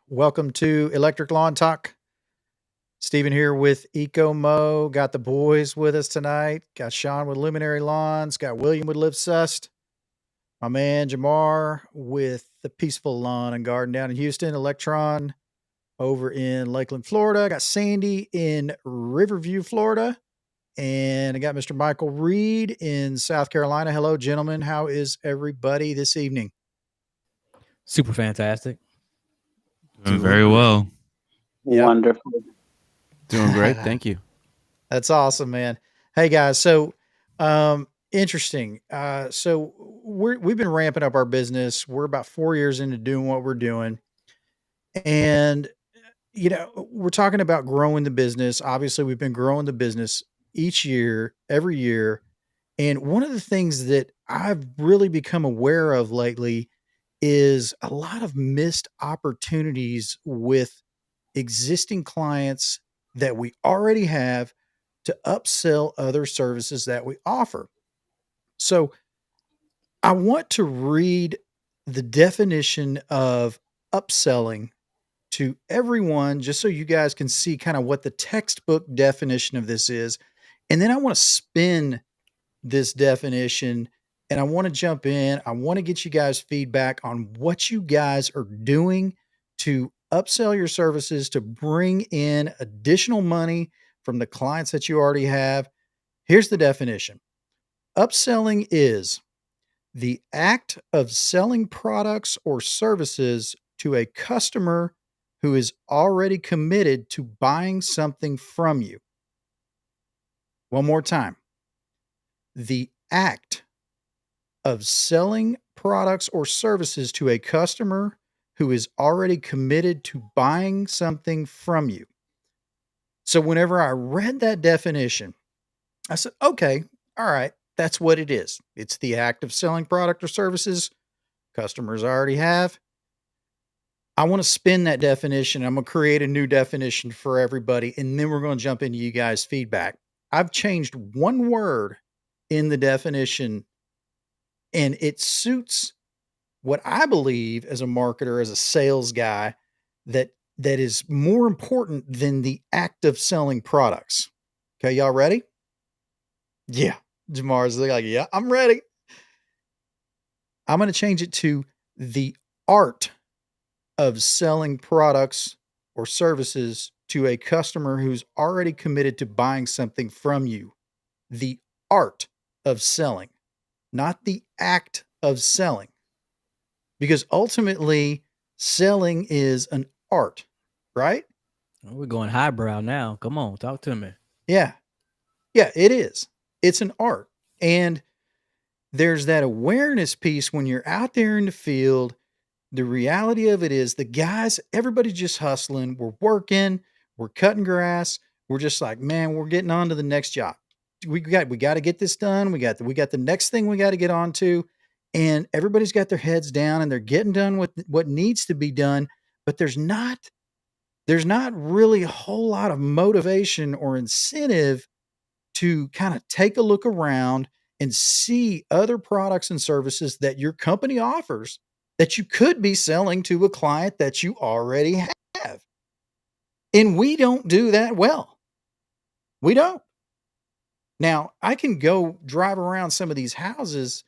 Welcome to Electric Lawn Talk. Stephen here with EcoMo. Got the boys with us tonight. Got Sean with Luminary Lawns. Got William with Live Sust. My man Jamar with the Peaceful Lawn and Garden down in Houston. Electron over in Lakeland, Florida. Got Sandy in Riverview, Florida. And I got Mr. Michael Reed in South Carolina. Hello, gentlemen. How is everybody this evening? Super fantastic. Doing very well. Yep. Wonderful. Doing great. Thank you. That's awesome, man. Hey guys, so interesting. So we've been ramping up our business. We're about 4 years into doing what we're doing. And we're talking about growing the business. Obviously, we've been growing the business each year, every year. And one of the things that I've really become aware of lately is a lot of missed opportunities with existing clients that we already have to upsell other services that we offer. So I want to read the definition of upselling to everyone just so you guys can see kind of what the textbook definition of this is. And then I want to spin this definition and I want to jump in. I want to get you guys feedback on what you guys are doing to upsell your services to bring in additional money from the clients that you already have. Here's the definition. Upselling is the act of selling products or services to a customer who is already committed to buying something from you. One more time. The act of selling products or services to a customer who is already committed to buying something from you. So whenever I read that definition, I said, okay, all right, that's what it is. It's the act of selling product or services customers already have. I want to spin that definition. I'm going to create a new definition for everybody, and then we're going to jump into you guys' feedback. I've changed one word in the definition, and it suits what I believe as a marketer, as a sales guy, that is more important than the act of selling products. Okay, y'all ready? Yeah. Jamar's like, yeah, I'm ready. I'm going to change it to the art of selling products or services to a customer who's already committed to buying something from you. The art of selling, not the act of selling. Because ultimately, selling is an art, right? We're going highbrow now. Come on, talk to me. Yeah. Yeah, it is. It's an art. And there's that awareness piece when you're out there in the field. The reality of it is the guys, everybody's just hustling. We're working, we're cutting grass. We're just like, man, we're getting on to the next job. We got to get this done. We got the next thing we got to get on to. And everybody's got their heads down and they're getting done with what needs to be done. But there's not really a whole lot of motivation or incentive to kind of take a look around and see other products and services that your company offers that you could be selling to a client that you already have. And we don't do that well. We don't. Now, I can go drive around some of these houses,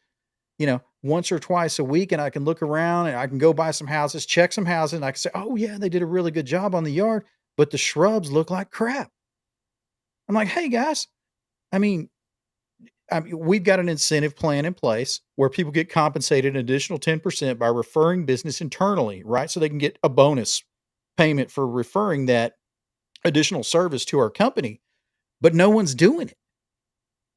once or twice a week, and I can look around and I can go buy some houses, check some houses, and I can say, oh, yeah, they did a really good job on the yard, but the shrubs look like crap. I'm like, hey, guys, I mean, we've got an incentive plan in place where people get compensated an additional 10% by referring business internally, right? So they can get a bonus payment for referring that additional service to our company, but no one's doing it.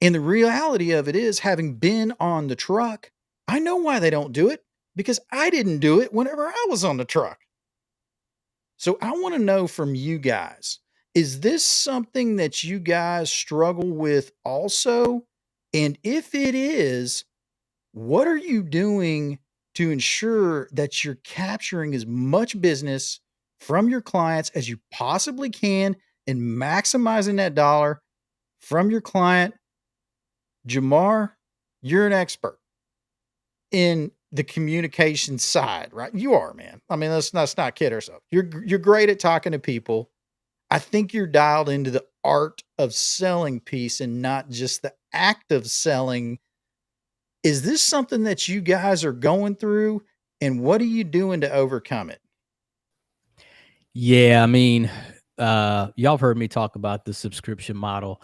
And the reality of it is, having been on the truck, I know why they don't do it, because I didn't do it whenever I was on the truck. So I want to know from you guys, is this something that you guys struggle with also? And if it is, what are you doing to ensure that you're capturing as much business from your clients as you possibly can and maximizing that dollar from your client? Jamar, you're an expert in the communication side, right? You are, man. I mean, let's not kid ourselves. You're great at talking to people. I think you're dialed into the art of selling piece and not just the act of selling. Is this something that you guys are going through, and what are you doing to overcome it? Yeah, I mean, y'all have heard me talk about the subscription model.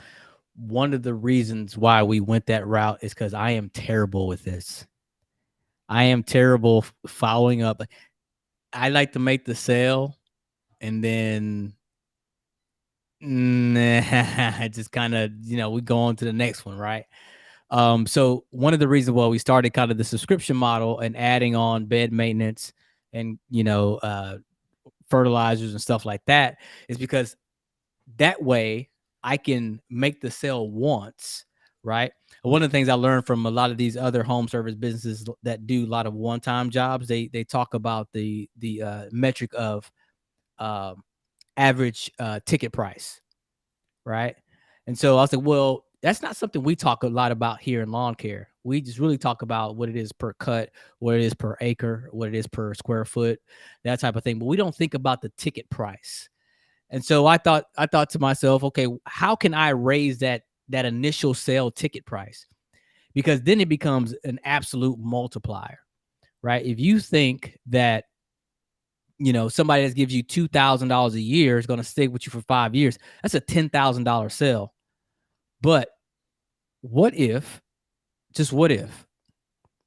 One of the reasons why we went that route is because I am terrible with this. I am terrible following up. I like to make the sale and then just kind of, we go on to the next one, right? So one of the reasons why we started kind of the subscription model and adding on bed maintenance and, fertilizers and stuff like that is because that way I can make the sale once, right? One of the things I learned from a lot of these other home service businesses that do a lot of one-time jobs, they talk about the metric of average ticket price, right? And so I was like, well, that's not something we talk a lot about here in lawn care. We just really talk about what it is per cut, what it is per acre, what it is per square foot, that type of thing. But we don't think about the ticket price. And so I thought to myself, okay, how can I raise that initial sale ticket price? Because then it becomes an absolute multiplier, right? If you think that somebody that gives you $2,000 a year is going to stick with you for 5 years, that's a $10,000 sale. But what if, just what if,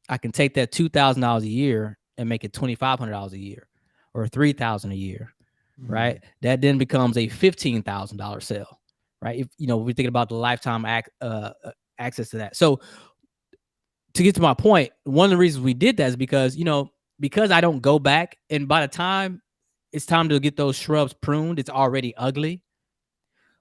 I can take that $2,000 a year and make it $2,500 a year or $3,000 a year, right? That then becomes a $15,000 sale, right? If we're thinking about the lifetime access to that. So to get to my point, one of the reasons we did that is because because I don't go back, and by the time it's time to get those shrubs pruned, it's already ugly.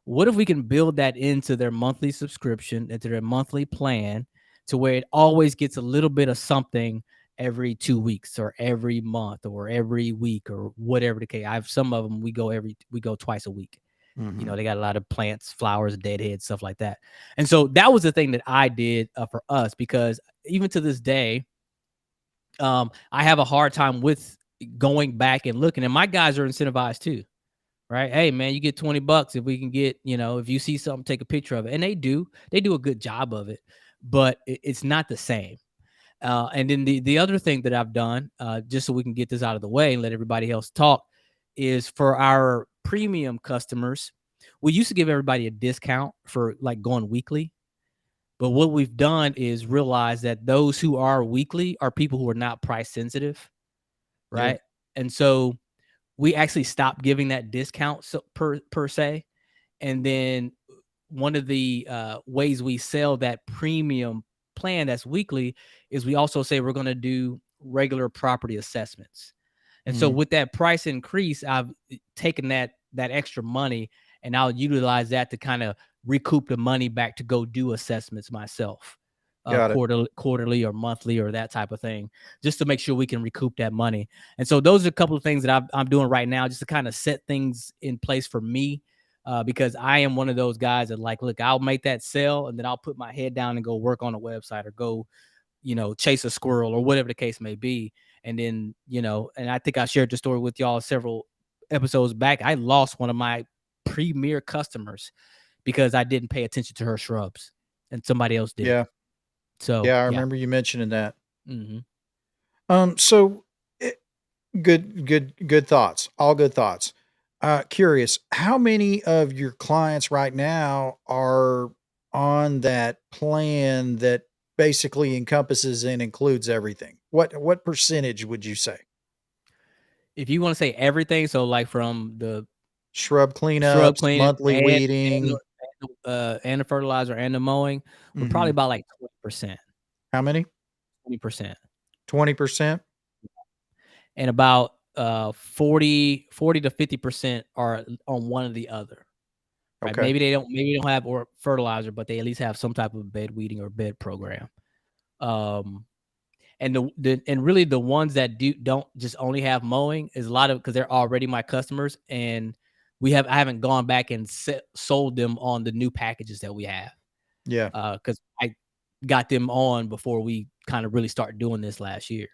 What if we can build that into their monthly subscription, into their monthly plan, to where it always gets a little bit of something every 2 weeks or every month or every week or whatever the case. I have some of them we go twice a week. They got a lot of plants, flowers, deadheads, stuff like that. And so that was the thing that I did for us, because even to this day, I have a hard time with going back and looking, and my guys are incentivized too. Right. Hey, man, you get $20 if we can get, if you see something, take a picture of it. And they do a good job of it, but it's not the same. And then the other thing that I've done, just so we can get this out of the way and let everybody else talk, is for our premium customers, we used to give everybody a discount for like going weekly. But what we've done is realize that those who are weekly are people who are not price sensitive. Right. Yeah. And so we actually stopped giving that discount per se. And then one of the ways we sell that premium plan that's weekly is we also say we're going to do regular property assessments. And so with that price increase, I've taken that extra money and I'll utilize that to kind of recoup the money back to go do assessments myself. Quarterly or monthly or that type of thing, just to make sure we can recoup that money. And so those are a couple of things that I'm doing right now, just to kind of set things in place for me, because I am one of those guys that like, look, I'll make that sale and then I'll put my head down and go work on a website or go, chase a squirrel or whatever the case may be. And then, and I think I shared the story with y'all several episodes back. I lost one of my premier customers because I didn't pay attention to her shrubs and somebody else did. Yeah. So yeah, I remember you mentioning that. Mm-hmm. So good thoughts. All good thoughts. Curious, how many of your clients right now are on that plan that basically encompasses and includes everything? What percentage would you say? If you want to say everything, so like from the Shrub cleanups, cleaning monthly weeding. and the fertilizer and the mowing, we're probably about like 20%. How many? 20%. 20%? And about 40 to 50% are on one or the other. Right? Okay. Maybe they don't have or fertilizer, but they at least have some type of bed weeding or bed program. And and really the ones that don't just only have mowing is a lot of, because they're already my customers, and I haven't gone back and sold them on the new packages that we have. Yeah. Because I got them on before we kind of really started doing this last year.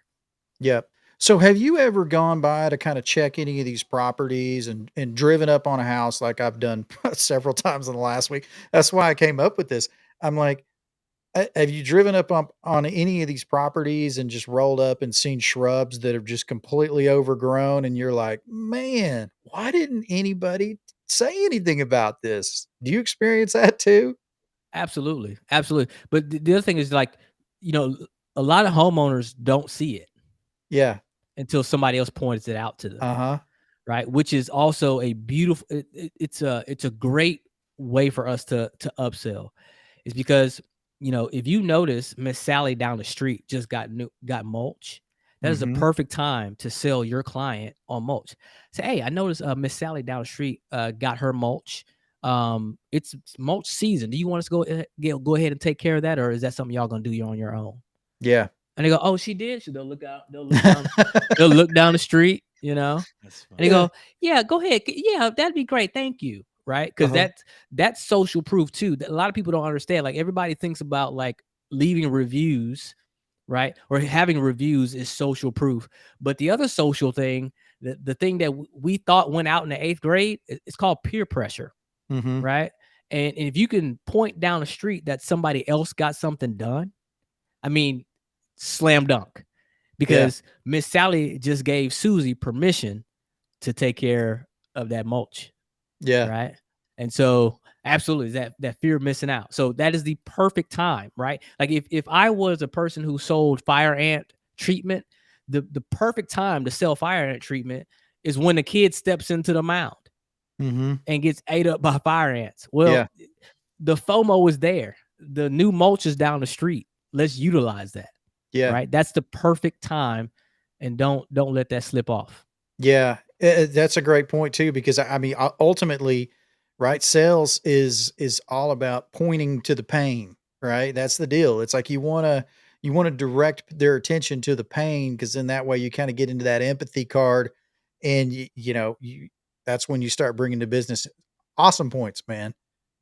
Yep. So have you ever gone by to kind of check any of these properties and driven up on a house like I've done several times in the last week? That's why I came up with this. I'm like, have you driven up on any of these properties and just rolled up and seen shrubs that have just completely overgrown? And you're like, man, why didn't anybody say anything about this? Do you experience that too? Absolutely, absolutely. But the other thing is like, you know, a lot of homeowners don't see it Yeah. until somebody else points it out to them, Uh huh. right? Which is also a beautiful. It's a great way for us to upsell, is because if you notice Miss Sally down the street just got mulch. That is a Mm-hmm. perfect time to sell your client on mulch. Say, hey, I noticed Miss Sally down the street got her mulch. It's mulch season. Do you want us to go ahead and take care of that, or is that something y'all gonna do on your own? Yeah. And they go, oh, she did. So they'll look out. They'll look down the street. That's And they Yeah. go, yeah, go ahead. Yeah, that'd be great. Thank you. Right? Because Uh-huh. that's social proof too. A lot of people don't understand. Like everybody thinks about like leaving reviews, right? Or having reviews is social proof. But the other social thing, the thing that we thought went out in the 8th grade, it's called peer pressure, Mm-hmm. right? And if you can point down the street that somebody else got something done, I mean, slam dunk. Yeah. Because Miss Sally just gave Susie permission to take care of that mulch, Yeah. right? And so absolutely that fear of missing out. So that is the perfect time, right? Like if I was a person who sold fire ant treatment, the perfect time to sell fire ant treatment is when the kid steps into the mound Mm-hmm. and gets ate up by fire ants. Yeah. Well, the FOMO is there. The new mulch is down the street. Let's utilize that, Yeah. right? That's the perfect time, and don't let that slip off. Yeah, that's a great point too, because I mean, ultimately, right? Sales is all about pointing to the pain, right? That's the deal. It's like you want to direct their attention to the pain, because then that way you kind of get into that empathy card, and you that's when you start bringing the business. Awesome points, man.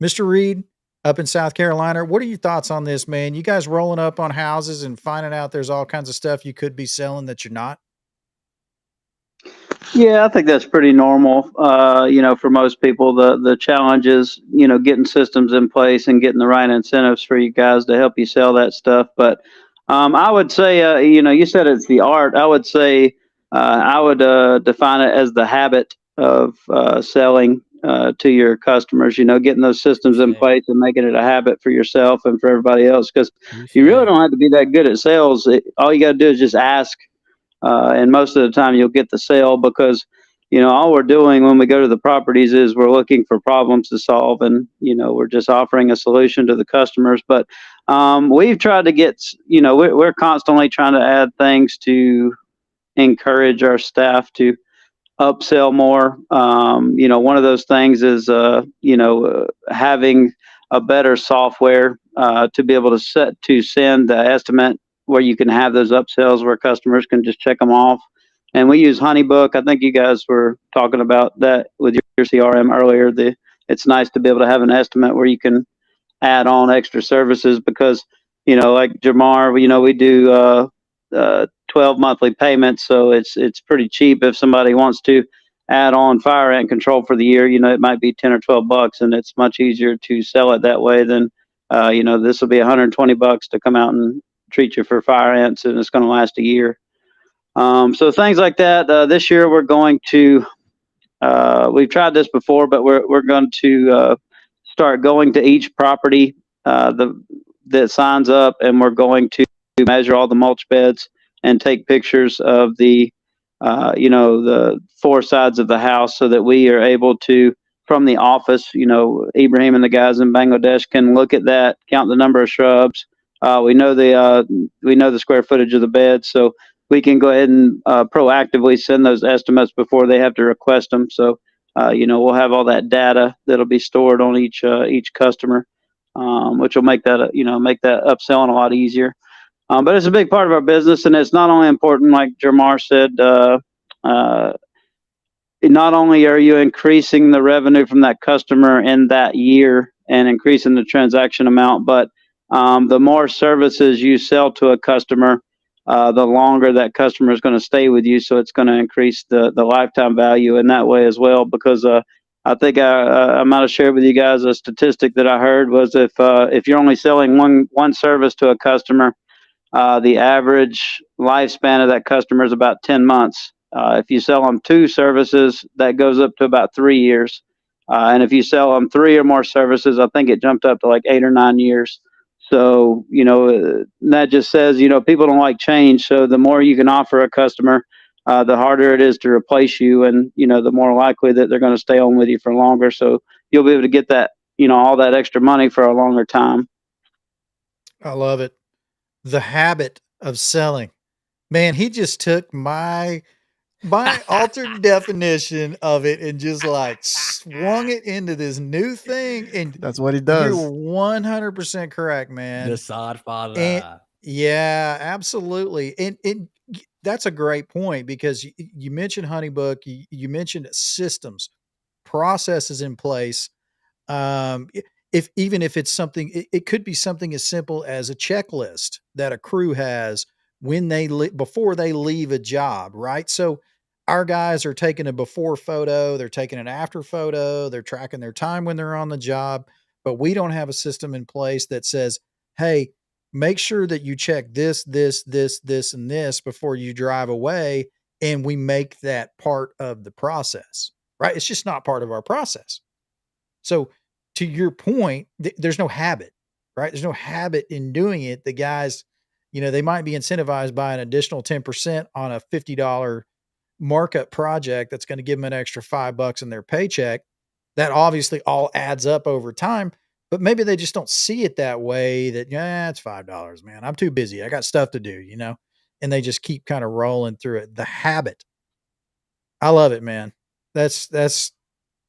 Mr. Reed, up in South Carolina, what are your thoughts on this, man? You guys rolling up on houses and finding out there's all kinds of stuff you could be selling that you're not? Yeah, I think that's pretty normal. For most people, the challenge is, getting systems in place and getting the right incentives for you guys to help you sell that stuff. But I would say, you said it's the art. I would say I would define it as the habit of selling to your customers. Getting those systems in place and making it a habit for yourself and for everybody else. Because you really don't have to be that good at sales. All you got to do is just ask. And most of the time you'll get the sale because all we're doing when we go to the properties is we're looking for problems to solve, and we're just offering a solution to the customers. But we've tried to get, we're constantly trying to add things to encourage our staff to upsell more. One of those things is having a better software to be able to send the estimate, where you can have those upsells where customers can just check them off. And we use HoneyBook. I think you guys were talking about that with your CRM earlier. It's nice to be able to have an estimate where you can add on extra services, because like Jamar, we do 12 monthly payments, so it's pretty cheap. If somebody wants to add on fire ant control for the year, it might be 10 or 12 bucks, and it's much easier to sell it that way than this will be 120 bucks to come out and treat you for fire ants, and it's going to last a year. So things like that. This year we're going to we've tried this before, but we're going to start going to each property that signs up, and we're going to measure all the mulch beds and take pictures of the four sides of the house, so that we are able to, from the office, Ibrahim and the guys in Bangladesh can look at that, count the number of shrubs. We know the square footage of the bed, so we can go ahead and proactively send those estimates before they have to request them. So we'll have all that data that'll be stored on each customer, which will make that upselling a lot easier. But it's a big part of our business, and it's not only important, like Jamar said. Not only are you increasing the revenue from that customer in that year and increasing the transaction amount, but the more services you sell to a customer, the longer that customer is going to stay with you. So it's going to increase the lifetime value in that way as well. Because I think I might have shared with you guys a statistic that I heard was if you're only selling one service to a customer, the average lifespan of that customer is about 10 months. If you sell them 2 services, that goes up to about 3 years. And if you sell them 3 or more services, I think it jumped up to like 8 or 9 years. So, that just says, people don't like change. So the more you can offer a customer, the harder it is to replace you. And, the more likely that they're going to stay on with you for longer. So you'll be able to get that, all that extra money for a longer time. I love it. The habit of selling. Man, he just took my altered definition of it and just like swung it into this new thing. And That's what he you're does. 100% correct, man. The sod father. And yeah, absolutely. And that's a great point because you mentioned Honeybook, you mentioned systems, processes in place. Even if it's something, it could be something as simple as a checklist that a crew has when before they leave a job, right? So our guys are taking a before photo, they're taking an after photo, they're tracking their time when they're on the job, but we don't have a system in place that says, "Hey, make sure that you check this, and this before you drive away," and we make that part of the process, right? It's just not part of our process. So to your point, there's no habit, right? There's no habit in doing it. The guys, they might be incentivized by an additional 10% on a $50 markup project that's going to give them an extra $5 in their paycheck. That obviously all adds up over time, but maybe they just don't see it that way that, yeah, it's $5, man. I'm too busy. I got stuff to do, and they just keep kind of rolling through it. The habit. I love it, man. That's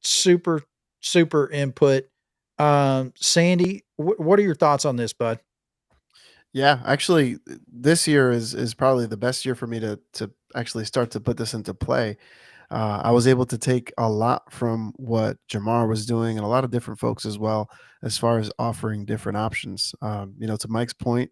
super, super input. Sandy, what are your thoughts on this, bud? Yeah, actually, this year is probably the best year for me to actually start to put this into play. I was able to take a lot from what Jamar was doing and a lot of different folks as well, as far as offering different options. To Mike's point,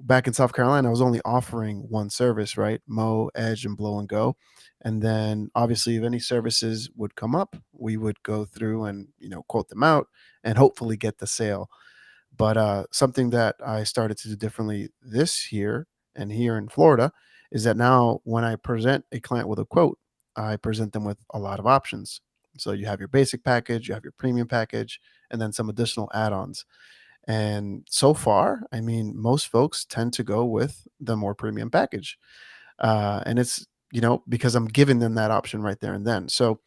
back in South Carolina, I was only offering one service, right? Mow, edge, and blow and go. And then obviously, if any services would come up, we would go through and, quote them out and hopefully get the sale. But something that I started to do differently this year and here in Florida is that now when I present a client with a quote, I present them with a lot of options. So you have your basic package, you have your premium package, and then some additional add-ons. And so far, I mean, most folks tend to go with the more premium package. And it's, because I'm giving them that option right there and then. So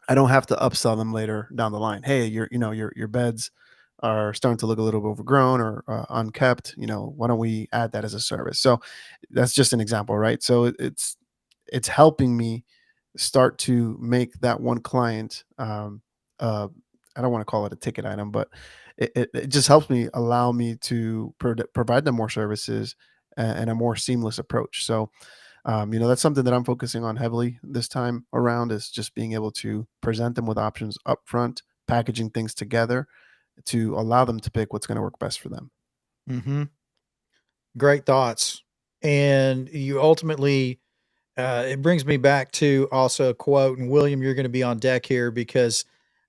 I don't have to upsell them later down the line. Hey, your beds are starting to look a little bit overgrown or unkept. Why don't we add that as a service? So that's just an example, right? So it's helping me start to make that one client. I don't want to call it a ticket item, but it just helps me allow me to provide them more services and a more seamless approach. So that's something that I'm focusing on heavily this time around is just being able to present them with options up front, packaging things together to allow them to pick what's going to work best for them. Mm-hmm. Great thoughts. And you ultimately, it brings me back to also a quote, and William, you're going to be on deck here because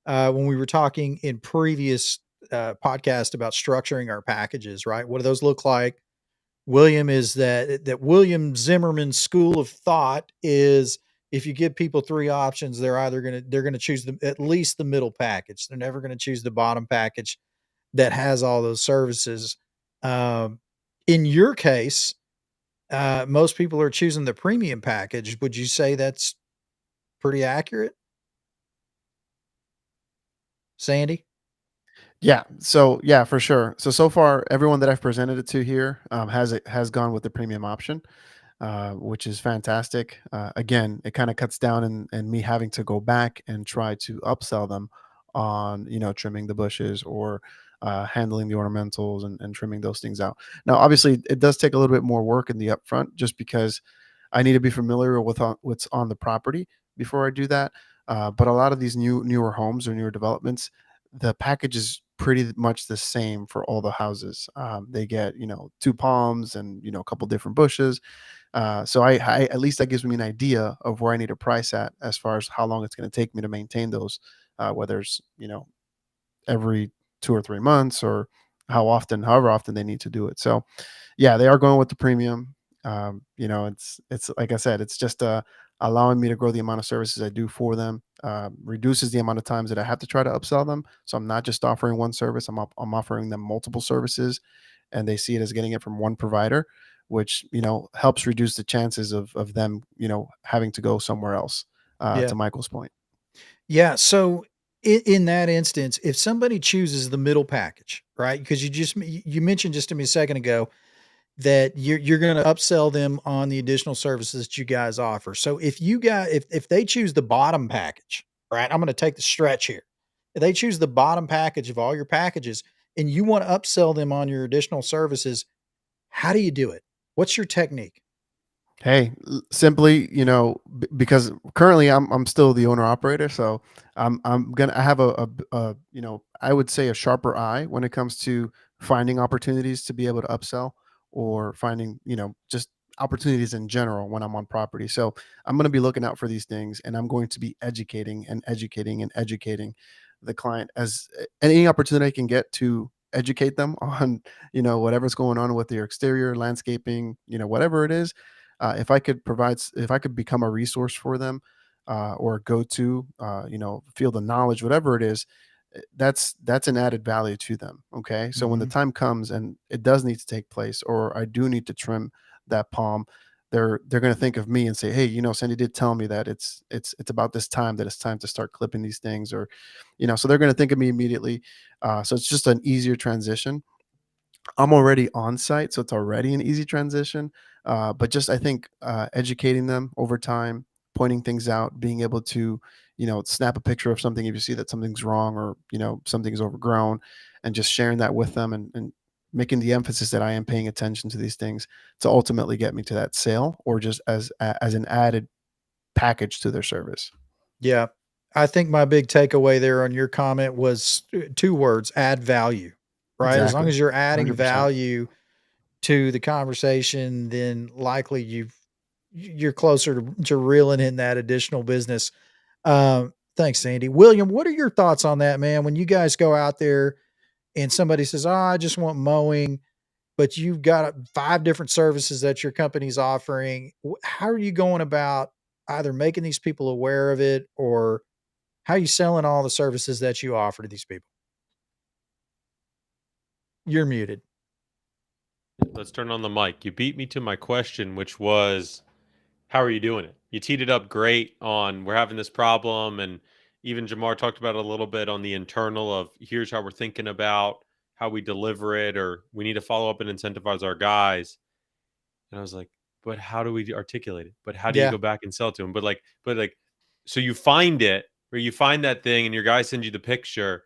when we were talking in previous podcast about structuring our packages, right? What do those look like? William is that William Zimmerman school of thought is if you give people 3 options, they're going to choose at least the middle package. They're never going to choose the bottom package that has all those services. In your case, most people are choosing the premium package. Would you say that's pretty accurate, Sandy? Yeah. So yeah, for sure. So far, everyone that I've presented it to here has gone with the premium option, which is fantastic. Again, it kind of cuts down and me having to go back and try to upsell them on trimming the bushes or handling the ornamentals and trimming those things out. Now, obviously, it does take a little bit more work in the upfront, just because I need to be familiar with what's on the property before I do that. But a lot of these newer homes or newer developments, the package is pretty much the same for all the houses. They get, 2 palms and, a couple different bushes. So I at least that gives me an idea of where I need to price at as far as how long it's going to take me to maintain those, whether it's, every 2 or 3 months or however often they need to do it. So yeah, they are going with the premium. It's like I said, it's just allowing me to grow the amount of services I do for them. Reduces the amount of times that I have to try to upsell them. So I'm not just offering one service. I'm offering them multiple services, and they see it as getting it from one provider, which helps reduce the chances of them having to go somewhere else. Yeah. To Michael's point. Yeah. So in that instance, if somebody chooses the middle package, right? Because you mentioned just to me a second ago that you're going to upsell them on the additional services that you guys offer. So if they choose the bottom package, right? I'm going to take the stretch here. If they choose the bottom package of all your packages and you want to upsell them on your additional services, how do you do it? What's your technique? Hey, simply, because currently I'm still the owner operator, so I have I would say a sharper eye when it comes to finding opportunities to be able to upsell or finding, just opportunities in general when I'm on property. So I'm going to be looking out for these things, and I'm going to be educating and educating and educating the client as any opportunity I can get to educate them on, whatever's going on with their exterior landscaping, whatever it is. If I could become a resource for them, or a go-to, field of knowledge, whatever it is, that's an added value to them. Okay. So when the Mhm. time comes and it does need to take place, or I do need to trim that palm, they're going to think of me and say, hey, Sandy did tell me that it's about this time that it's time to start clipping these things, or, so they're going to think of me immediately. So it's just an easier transition. I'm already on site, so it's already an easy transition. But just I think educating them over time, pointing things out, being able to, snap a picture of something if you see that something's wrong, or something's overgrown, and just sharing that with them, and making the emphasis that I am paying attention to these things to ultimately get me to that sale, or just as an added package to their service. Yeah. I think my big takeaway there on your comment was 2 words, add value, right? As long Exactly, as you're adding 100%. value to the conversation, then likely you're closer to reeling in that additional business. Thanks, Sandy. William, what are your thoughts on that, man? When you guys go out there and somebody says, "Oh, I just want mowing," but you've got 5 different services that your company's offering. How are you going about either making these people aware of it, or how are you selling all the services that you offer to these people? You're muted. Let's turn on the mic. You beat me to my question, which was, how are you doing it? You teed it up great on we're having this problem, and even Jamar talked about it a little bit on the internal of here's how we're thinking about how we deliver it, or we need to follow up and incentivize our guys. And I was like, but how do we articulate it? But how do you Yeah. go back and sell to them? But like, so you find it, or you find that thing, and your guy sends you the picture,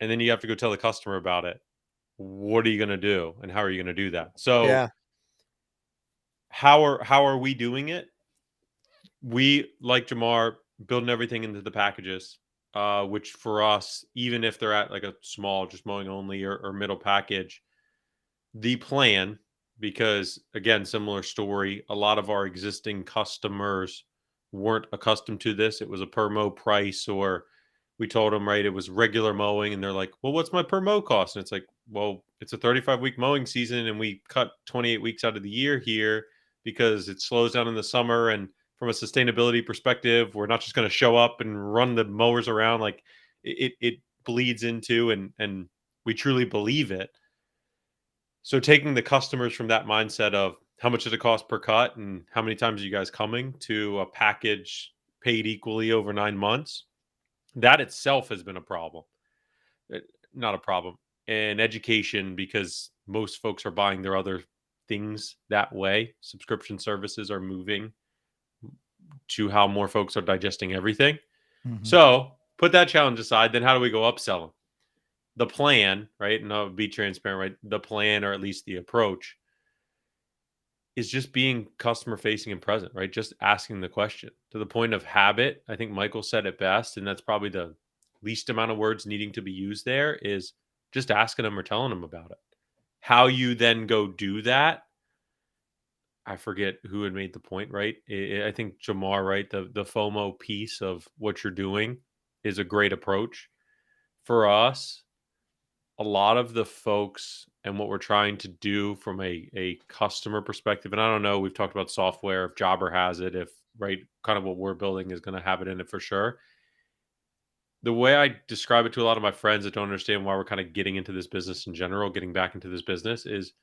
and then you have to go tell the customer about it. What are you going to do, and how are you going to do that? So Yeah. how are we doing it? We, like Jamar, building everything into the packages, which for us, even if they're at like a small, just mowing only, or middle package, the plan, because again, similar story, a lot of our existing customers weren't accustomed to this. It was a per mow price, or we told them, right, it was regular mowing, and they're like, well, what's my per mow cost? And it's like, well, it's a 35-week mowing season, and we cut 28 weeks out of the year here because it slows down in the summer. And from a sustainability perspective, we're not just going to show up and run the mowers around. Like it bleeds into, and we truly believe it. So taking the customers from that mindset of how much does it cost per cut, and how many times are you guys coming, to a package paid equally over 9 months, that itself has been a problem. Uh, Not a problem. And education, because most folks are buying their other things that way. Subscription services are moving to how more folks are digesting everything. Mhm. So put that challenge aside. Then how do we go upsell them? The plan, right? And I'll be transparent, right? The plan, or at least the approach, is just being customer facing and present, right? Just asking the question to the point of habit. I think Michael said it best, and that's probably the least amount of words needing to be used there is just asking them or telling them about it. How you then go do that, I forget who had made the point, right? I think Jamar, right? The FOMO piece of what you're doing is a great approach. For us, a lot of the folks and what we're trying to do from a customer perspective, and I don't know, we've talked about software, if Jobber has it, if right, kind of what we're building is going to have it in it for sure. The way I describe it to a lot of my friends that don't understand why we're kind of getting into this business in general, getting back into this business is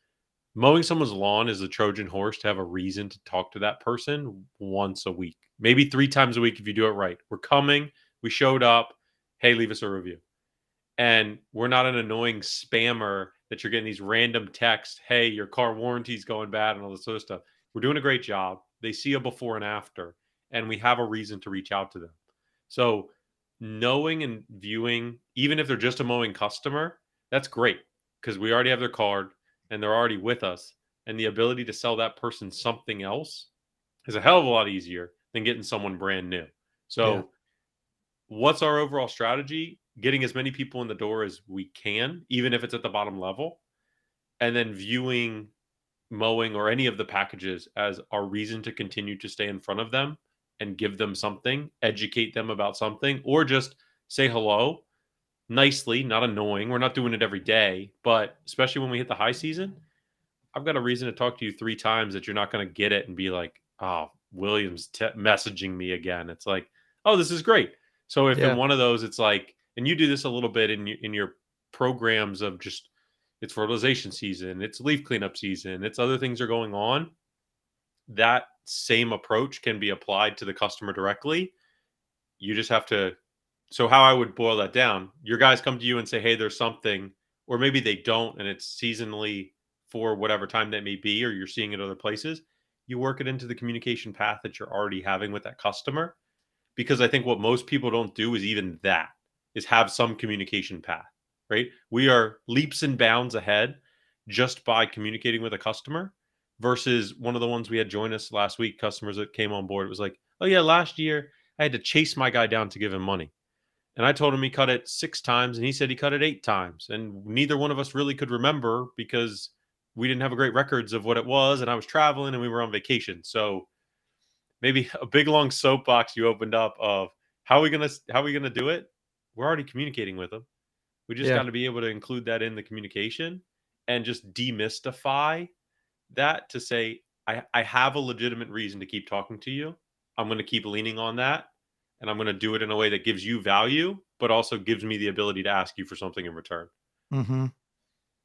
mowing someone's lawn is a Trojan horse to have a reason to talk to that person once a week, maybe 3 times a week if you do it right. We're coming, we showed up, hey, leave us a review. And we're not an annoying spammer that you're getting these random texts, hey, your car warranty's going bad and all this other stuff. We're doing a great job. They see a before and after, and we have a reason to reach out to them. So knowing and viewing, even if they're just a mowing customer, that's great because we already have their card and they're already with us. And the ability to sell that person something else is a hell of a lot easier than getting someone brand new. So what's our overall strategy? Getting as many people in the door as we can, even if it's at the bottom level, and then viewing mowing or any of the packages as our reason to continue to stay in front of them and give them something, educate them about something, or just say hello nicely, not annoying. We're not doing it every day, but especially when we hit the high season, I've got a reason to talk to you 3 times that you're not going to get it and be like, oh, William's messaging me again. It's like, oh, this is great. So if in one of those, it's like, and you do this a little bit in your programs of just, it's fertilization season, it's leaf cleanup season, it's other things are going on. That same approach can be applied to the customer directly. You just have to. So how I would boil that down, your guys come to you and say, hey, there's something, or maybe they don't, and it's seasonally for whatever time that may be, or you're seeing it other places. You work it into the communication path that you're already having with that customer. Because I think what most people don't do is even that, is have some communication path, right? We are leaps and bounds ahead just by communicating with a customer versus one of the ones we had join us last week, customers that came on board. It was like, oh yeah, last year I had to chase my guy down to give him money. And I told him he cut it 6 times and he said he cut it 8 times. And neither one of us really could remember because we didn't have a great records of what it was. And I was traveling and we were on vacation. So maybe a big long soapbox you opened up of how are we gonna do it? We're already communicating with them. We just got to be able to include that in the communication and just demystify that to say, I have a legitimate reason to keep talking to you. I'm going to keep leaning on that. And I'm going to do it in a way that gives you value, but also gives me the ability to ask you for something in return. Mm-hmm.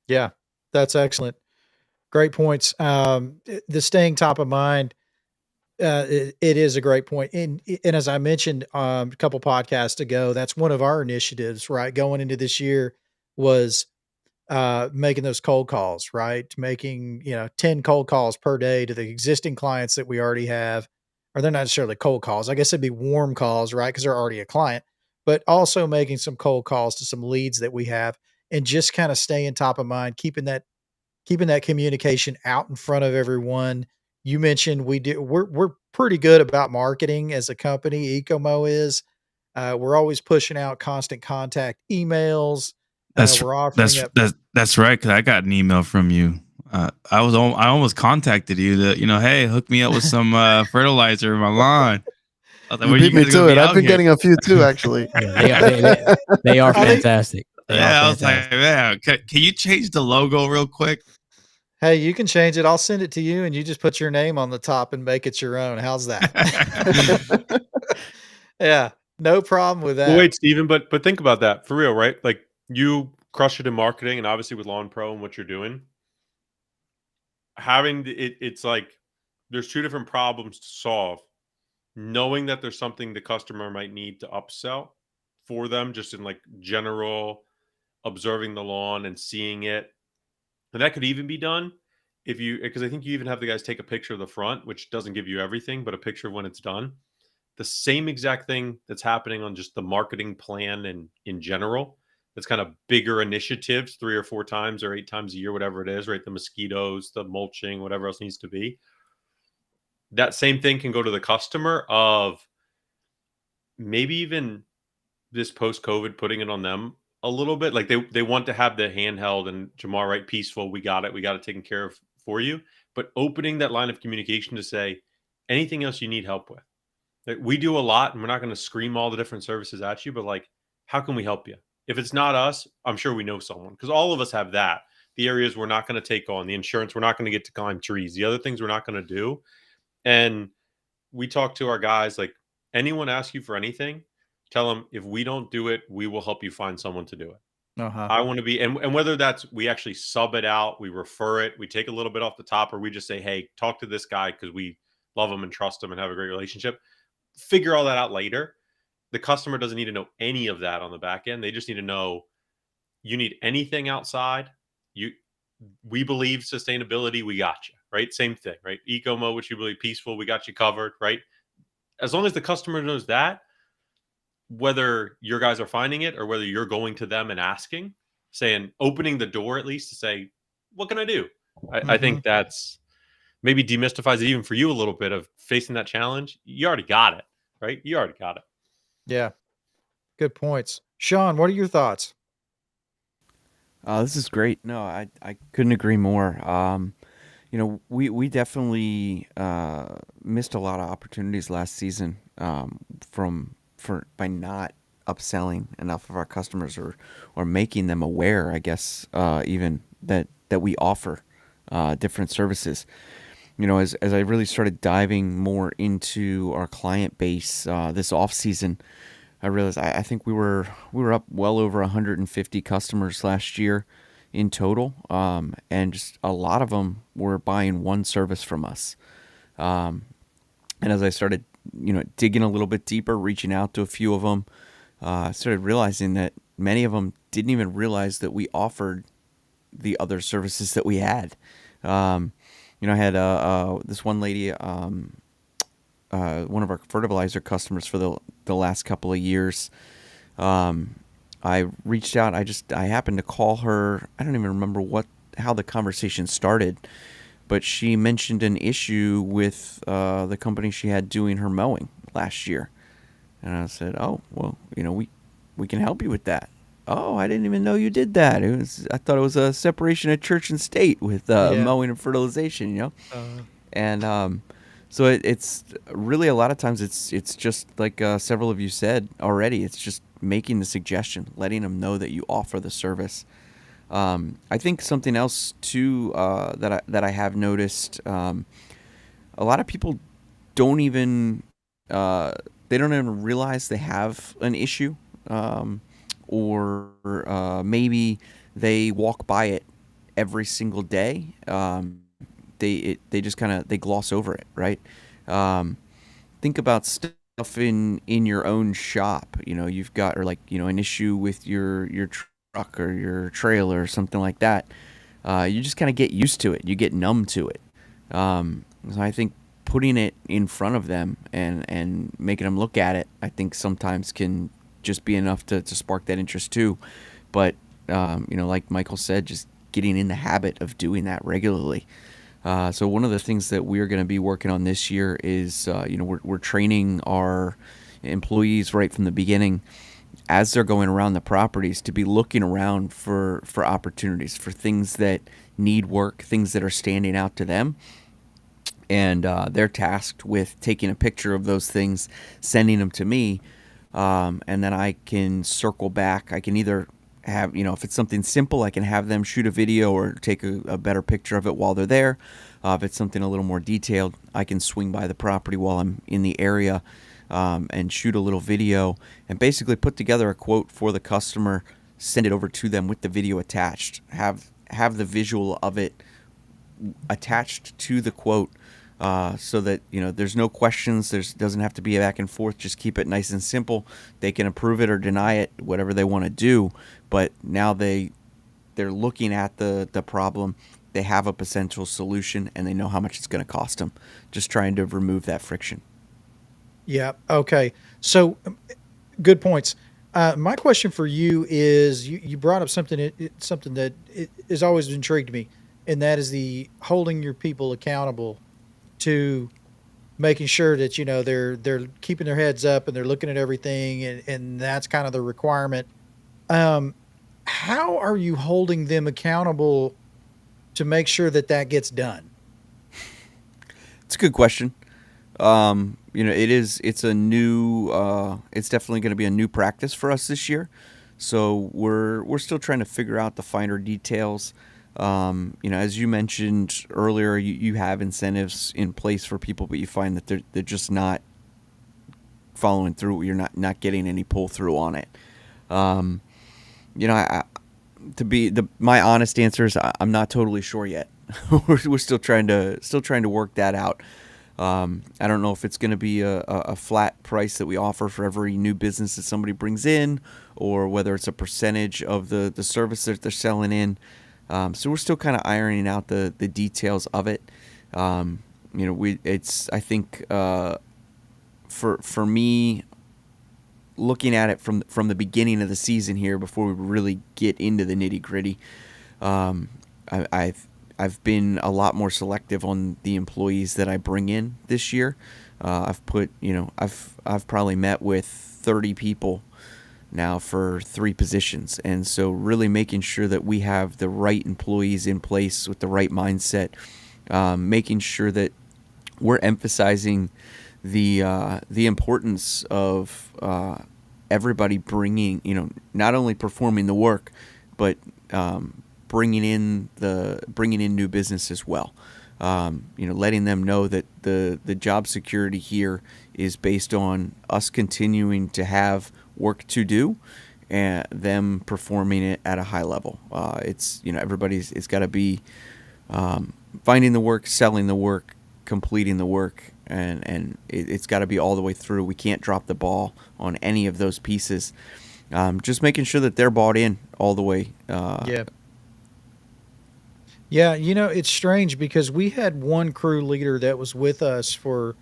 Yeah, that's excellent. Great points. The staying top of mind, it is a great point. And as I mentioned a couple podcasts ago, that's one of our initiatives, right? Going into this year was making those cold calls, right? Making, 10 cold calls per day to the existing clients that we already have. Or they're not necessarily cold calls. I guess it'd be warm calls, right? Because they're already a client, but also making some cold calls to some leads that we have and just kind of staying top of mind, keeping that communication out in front of everyone. You mentioned we're pretty good about marketing as a company. Ecomo is. We're always pushing out constant contact emails. We're offering up. That's right. Because I got an email from you. I almost contacted you to, hey, hook me up with some fertilizer in my lawn. You beat me to it. I've been getting a few too, actually. They are fantastic. I was like, man, can you change the logo real quick? Hey, you can change it. I'll send it to you, and you just put your name on the top and make it your own. How's that? Yeah, no problem with that. Well, wait, Steven, but think about that for real, right? Like you crush it in marketing, and obviously with Lawn Pro and what you're doing. Having it's like there's 2 different problems to solve. Knowing that there's something the customer might need to upsell for them, just in like general observing the lawn and seeing it. And that could even be done because I think you even have the guys take a picture of the front, which doesn't give you everything, but a picture of when it's done. The same exact thing that's happening on just the marketing plan and in general. That's kind of bigger initiatives 3 or 4 times or 8 times a year, whatever it is, right? The mosquitoes, the mulching, whatever else needs to be. That same thing can go to the customer of maybe even this post-COVID, putting it on them a little bit. Like they want to have the handheld and Jamar, right? Peaceful. We got it. We got it taken care of for you. But opening that line of communication to say anything else you need help with. Like, we do a lot, and we're not going to scream all the different services at you, but like, how can we help you? If it's not us, I'm sure we know someone, because all of us have that. The areas we're not going to take on, the insurance we're not going to get to climb trees, the other things we're not going to do. And we talk to our guys like, anyone ask you for anything, tell them if we don't do it, we will help you find someone to do it. Uh-huh. I want to be, and whether that's we actually sub it out, we refer it, we take a little bit off the top, or we just say, hey, talk to this guy because we love him and trust him and have a great relationship. Figure all that out later. The customer doesn't need to know any of that on the back end. They just need to know you need anything outside. We believe sustainability, we got you, right? Same thing, right? Eco mode, which you believe peaceful, we got you covered, right? As long as the customer knows that, whether your guys are finding it or whether you're going to them and asking, saying, opening the door at least to say, what can I do? I think that's maybe demystifies it even for you a little bit of facing that challenge. You already got it, right? You already got it. Yeah. Good points. Sean, what are your thoughts? This is great. No, I couldn't agree more. You know, we definitely missed a lot of opportunities last season by not upselling enough of our customers or making them aware, I guess, even that we offer different services. You know, as I really started diving more into our client base this off season, I realized I think we were up well over 150 customers last year in total, and just a lot of them were buying one service from us. And as I started, digging a little bit deeper, reaching out to a few of them, I started realizing that many of them didn't even realize that we offered the other services that we had. I had this one lady, one of our fertilizer customers for the last couple of years. I reached out. I happened to call her. I don't even remember how the conversation started, but she mentioned an issue with the company she had doing her mowing last year, and I said, "Oh, well, we can help you with that." Oh, I didn't even know you did that. I thought it was a separation of church and state with mowing and fertilization. And so it's really a lot of times it's just like several of you said already. It's just making the suggestion, letting them know that you offer the service. I think something else too that I have noticed, a lot of people don't even realize they have an issue, or maybe they walk by it every single day. They just they gloss over it, right? Think about stuff in your own shop. You've got an issue with your truck or your trailer or something like that. You just kind of get used to it. You get numb to it. So I think putting it in front of them and making them look at it, I think sometimes can just be enough to spark that interest too. But like Michael said, just getting in the habit of doing that regularly. So one of the things that we're going to be working on this year is, we're training our employees right from the beginning as they're going around the properties to be looking around for opportunities, for things that need work, things that are standing out to them. And they're tasked with taking a picture of those things, sending them to me, and then I can circle back. I can either have, if it's something simple, I can have them shoot a video or take a better picture of it while they're there. If it's something a little more detailed, I can swing by the property while I'm in the area and shoot a little video and basically put together a quote for the customer, send it over to them with the video attached, have the visual of it attached to the quote, so that there's no questions. Doesn't have to be a back and forth. Just keep it nice and simple. They can approve it or deny it, whatever they want to do. But now they're looking at the problem. They have a potential solution, and they know how much it's going to cost them. Just trying to remove that friction. Yeah. Okay. So, good points. My question for you is: you brought up something that has always intrigued me, and that is the holding your people accountable to making sure that they're keeping their heads up and they're looking at everything, and that's kind of the requirement. how are you holding them accountable to make sure that that gets done? It's a good question. It's a new, it's definitely going to be a new practice for us this year. So we're still trying to figure out the finer details. As you mentioned earlier, you have incentives in place for people, but you find that they're just not following through. You're not getting any pull through on it. My honest answer is I'm not totally sure yet. we're still trying to work that out. I don't know if it's going to be a flat price that we offer for every new business that somebody brings in, or whether it's a percentage of the service that they're selling in. So we're still kind of ironing out the details of it. I think for me, looking at it from the beginning of the season here, before we really get into the nitty gritty, I've been a lot more selective on the employees that I bring in this year. I've probably met with 30 people now for 3 positions, and so really making sure that we have the right employees in place with the right mindset, making sure that we're emphasizing the importance of everybody bringing, not only performing the work, but bringing in new business as well. Letting them know that the job security here is based on us continuing to have work to do and them performing it at a high level. It's got to be finding the work, selling the work, completing the work, and it's got to be all the way through. We can't drop the ball on any of those pieces. Just making sure that they're bought in all the way. Yeah. Yeah, it's strange because we had one crew leader that was with us for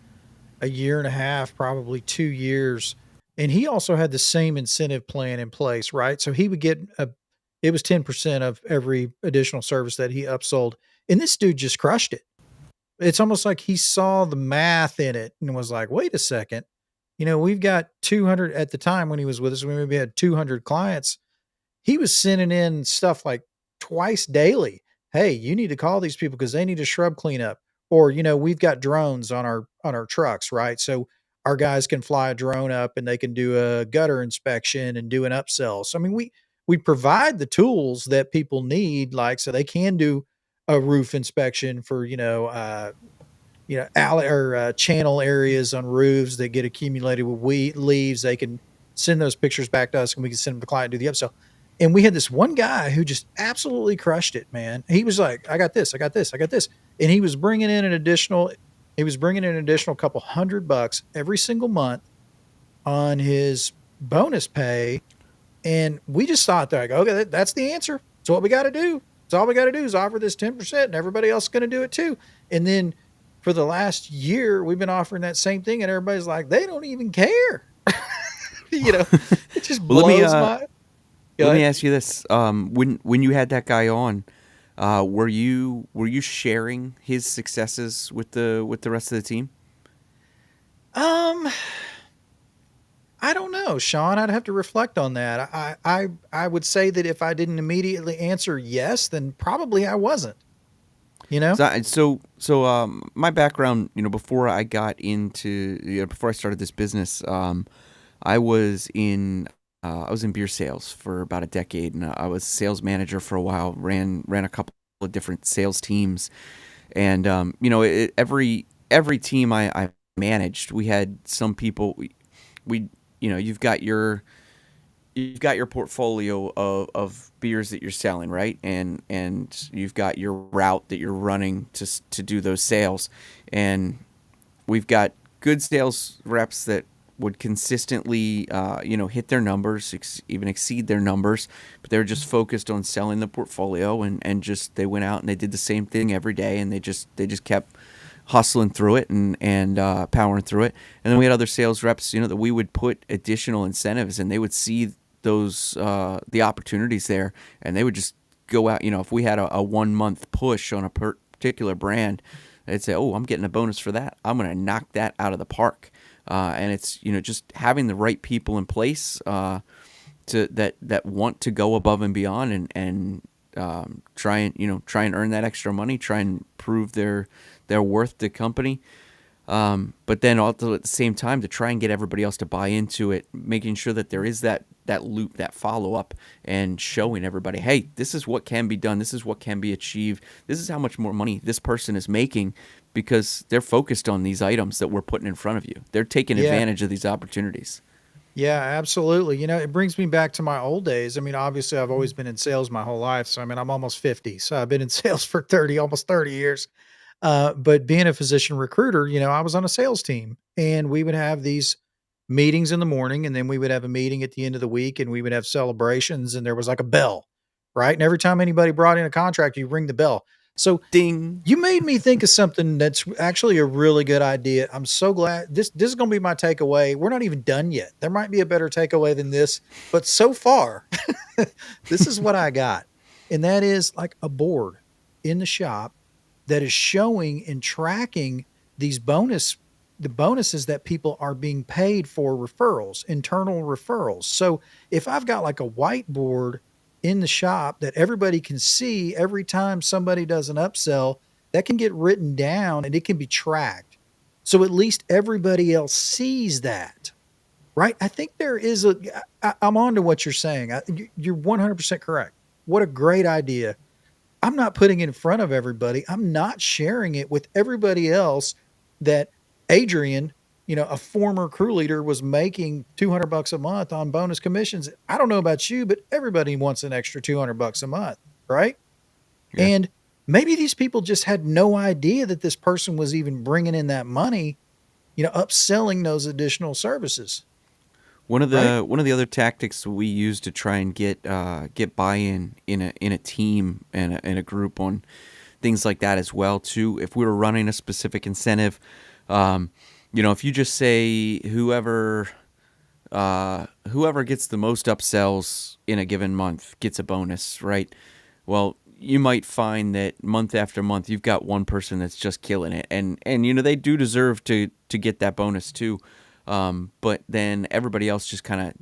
a year and a half, probably 2 years, and he also had the same incentive plan in place, right? So he would get it was 10% of every additional service that he upsold, and this dude just crushed it. It's almost like he saw the math in it and was like, "Wait a second, we've got 200." At the time when he was with us, we maybe had 200 clients. He was sending in stuff like twice daily. Hey, you need to call these people because they need a shrub cleanup. Or, we've got drones on our trucks, right? So our guys can fly a drone up and they can do a gutter inspection and do an upsell. So I mean, we provide the tools that people need, like so they can do a roof inspection for alley or channel areas on roofs that get accumulated with leaves. They can send those pictures back to us, and we can send them to the client to do the upsell. And we had this one guy who just absolutely crushed it, man. He was like, "I got this, I got this, I got this," and he was bringing in an additional couple $100 every single month on his bonus pay. And we just thought, like, okay, that's the answer. It's what we got to do. It's all we got to do is offer this 10%, and everybody else is going to do it too. And then for the last year, we've been offering that same thing, and everybody's like, they don't even care. It just Well, blows my. Let me ask you this: when you had that guy on, were you sharing his successes with the rest of the team? I don't know, Sean. I'd have to reflect on that. I would say that if I didn't immediately answer yes, then probably I wasn't. So my background, before I got into, before I started this business, I was in beer sales for about a decade, and I was sales manager for a while. Ran a couple of different sales teams, and every team I managed, we had some people. You've got your portfolio of beers that you're selling, right? And you've got your route that you're running to do those sales, and we've got good sales reps that would consistently, hit their numbers, even exceed their numbers, but they were just focused on selling the portfolio, and just they went out and they did the same thing every day, and they just kept hustling through it and powering through it. And then we had other sales reps, that we would put additional incentives, and they would see those the opportunities there, and they would just go out. If we had a 1 month push on a particular brand, they'd say, "Oh, I'm getting a bonus for that. I'm going to knock that out of the park." And it's just having the right people in place that want to go above and beyond and try and earn that extra money, try and prove their worth to company. But then also at the same time to try and get everybody else to buy into it, making sure that there is that loop, that follow up, and showing everybody, hey, this is what can be done, this is what can be achieved, this is how much more money this person is making because they're focused on these items that we're putting in front of you. They're taking Yeah. advantage of these opportunities. Yeah, absolutely. You know, it brings me back to my old days. I mean, obviously, I've always been in sales my whole life. So, I mean, I'm almost 50. So, I've been in sales for almost 30 years. But being a physician recruiter, you know, I was on a sales team and we would have these meetings in the morning and then we would have a meeting at the end of the week and we would have celebrations and there was like a bell, right? And every time anybody brought in a contract, you ring the bell. So, Ding. you made me think of something that's actually a really good idea. I'm so glad this is going to be my takeaway. We're not even done yet. There might be a better takeaway than this, but so far, this is what I got. And that is like a board in the shop that is showing and tracking these the bonuses that people are being paid for referrals, internal referrals. So if I've got like a whiteboard in the shop that everybody can see every time somebody does an upsell, that can get written down and it can be tracked. So at least everybody else sees that, right? I think there is I'm on to what you're saying. You're 100% correct. What a great idea. I'm not putting it in front of everybody. I'm not sharing it with everybody else that Adrian, you know, a former crew leader, was making $200 a month on bonus commissions. I don't know about you, but everybody wants an extra $200 a month, right? Yeah. And maybe these people just had no idea that this person was even bringing in that money, you know, upselling those additional services. One of the other tactics we use to try and get buy-in in a team and in a group on things like that as well too. If we were running a specific incentive, you know, if you just say whoever gets the most upsells in a given month gets a bonus, right? Well, you might find that month after month you've got one person that's just killing it, and you know they do deserve to get that bonus too. But then everybody else just kind of